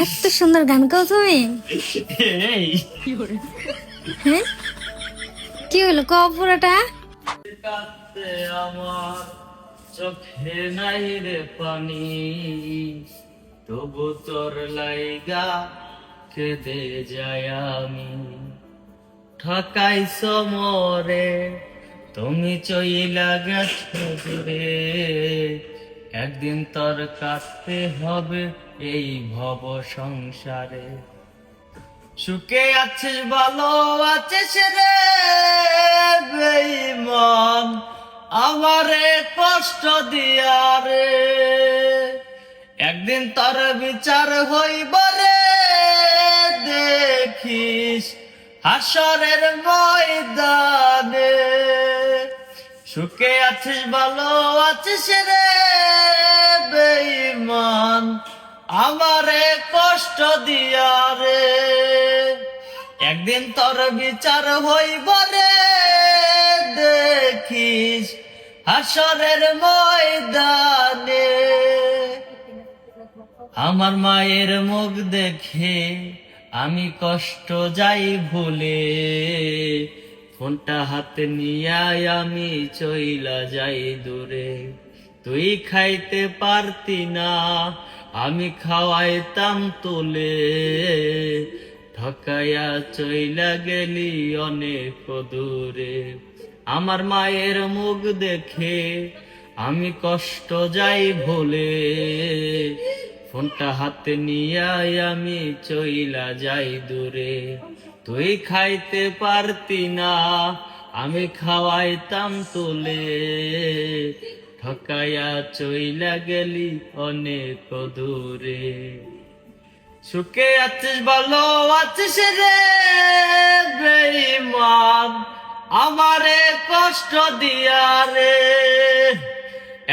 এত সুন্দর গান গাও তুমি। হ্যাঁ কি হলো কও পুরোটা। কাঁদতে আমার চোখে নাই রে পানি, তবু তোর লাইগা কেঁদে যায় আমি। ঠকাইছ মরে তুমি চইলা গেছো দূরে, একদিন তোর কাটতে হবে এই ভব সংসারে। সুখে আছিস ভালো আছিস রে বেঈমান, আমারে কষ্ট দিয়া রে, একদিন তোর বিচার হইব রে, দেখিস হাসরের ময়দানে। সুখে আছিস ভালো আছিস রে বেঈমান, আমারে কষ্ট দিয়া রে, একদিন তোর বিচার হইব রে, দেখিস হাসরের ময়দানে। আমার মায়ের মুখ দেখে আমি কষ্ট যাই ভুলে, ফোনটা হাতে নিয়ে আমি চইলা যাই দূরে। তুই খাইতে পারতি না আমি খাওয়াইতাম তোলে, ঠকাইয়া চইলা গেলি অনেক দূরে। আমার মায়ের মুখ দেখে আমি কষ্ট যাই ভুলে, ফোনটা হাতে নিয়ে আমি চইলা যাই দূরে। তুই খাইতে পারতি না আমি খাওয়াইতাম তোলে, ঠকাইয়া চইলা গেলি অনেক দূরে। সুখে আছিস ভালো আছিস রে বেঈমান, আমারে কষ্ট দিয়া রে,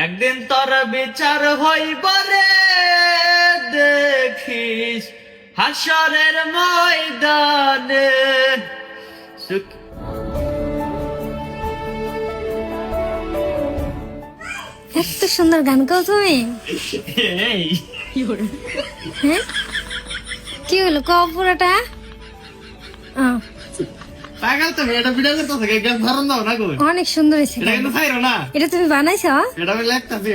একদিন তোর বিচার হইব রে, দেখিস হাসরের ময়দানে। এত সুন্দর গান গাও তুমি। হ্যাঁ কি হলো কও পুরোটা। পাগল তো এটা ভিডিও করতে থাকে গান ধরন দাও না কই। অনেক সুন্দর হয়েছে। এটা কিন্তু ছাইরো না, এটা তুমি বানাইছো। এটা আমি লেখতাছি।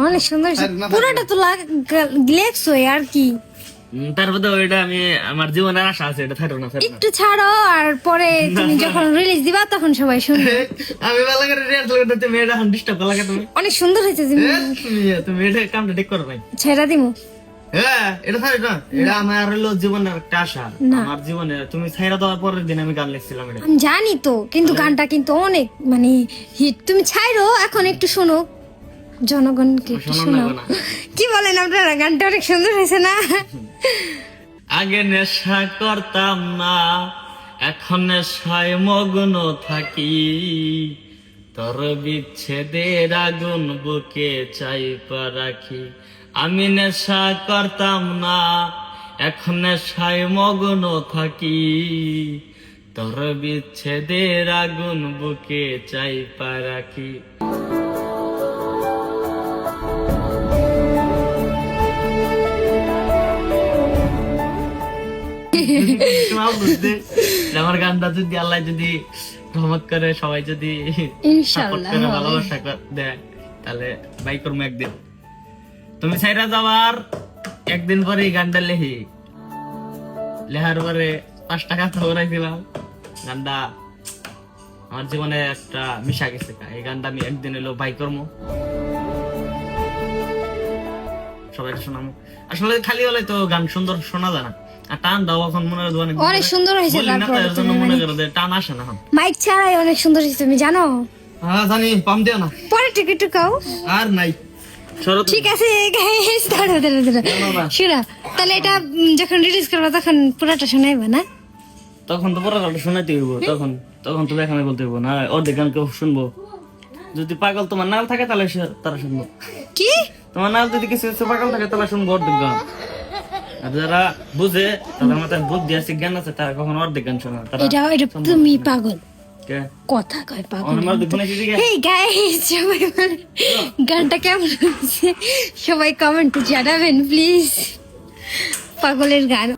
অনেক সুন্দর হয়েছে পুরোটা তো লেখছো আর কি। তারপরে ওইটা আমি আমার জীবনের আশা আছে, এটা ছাইরো না। একটু ছাড়ো আর পরে তুমি যখন রিলিজ দিবা তখন সবাই শুনবে। আমি ভালো করে রিয়াজ করতে, তুমি এটা ডিস্টার্ব লাগে তুমি। অনেক সুন্দর হয়েছে তুমি। তুমি এটা কামটা ঠিক করো ভাই। ছেড়া দিমু। হ্যাঁ এটা ছাড়ো না, এটা আমার হলো জীবনের একটা আশা। আমার জীবনে তুমি ছাইরা দেওয়ার পরের দিন আমি গান লিখছিলাম এটা। আমি জানি তো, কিন্তু গানটা কিন্তু অনেক মানে হিট। তুমি ছাইরো এখন একটু শোনো, জনগণকে একটু শোনাও। কি বলেন আপনারা, গানটা অনেক সুন্দর হয়েছে না? আগে নেশা করতাম না এখন নেশায় মগ্ন থাকি, তোর বিচ্ছেদের আগুন বুকে চাইপা রাখি। আমি নেশা করতাম না এখন নেশায় মগ্ন থাকি, তোর বিচ্ছেদের আগুন বুকে চাইপা রাখি। আমার গানটা যদি আল্লাহ যদি রহমত করে, সবাই যদি সাপোর্ট করে, ভালোবাসা দেয়, তাহলে বাই করবো একদিন। তুমি ছাইরা যাওয়ার একদিন পরে এই গানটা লেখি, লেখার পরে 5 টাকা তো করাইছিলাম। গানটা আমার জীবনে একটা মিশা গেছে। এই গানটা আমি একদিন এলো বাই করবো, সবাই শোনাবো। আসলে খালি হলে তো গান সুন্দর শোনা যায় না, আর টান দাও এখন মনে হয় অনেক সুন্দর হয়েছে। মনে করো টান আসে না। মাইক ছাড়াই অনেক সুন্দর হয়েছে, তুমি জানো? হ্যাঁ জানি, পাম দিও না। পরে টিকিট কাও আর নাই। ঠিক আছে গাইস, দাঁড়াও শোনা। তাহলে এটা যখন রিলিজ করবা তখন পুরোটা শোনাইবা না? তখন তো পুরো গানটা শোনাইতে হইব। তখন তো এখানে বলতে হইব না, অর্ধেক গান কেউ শুনবো। যদি পাগল তোমার নাল থাকে তাহলে তারা শুনবো। কি তোমার নাল যদি কিছু পাগল থাকে তাহলে শুনবো অর্ধেক গান। আর যারা বুঝে, তাদের মাথায় বুদ্ধি আছে, জ্ঞান আছে, তারা কখনো অর্ধেক গান শোনা। এটা তুমি পাগল কথা কয় পাগল। হেই গাইস, সবাই গানটা কেমন হয়েছে সবাই কমেন্টে জানাবেন প্লিজ। পাগলের গান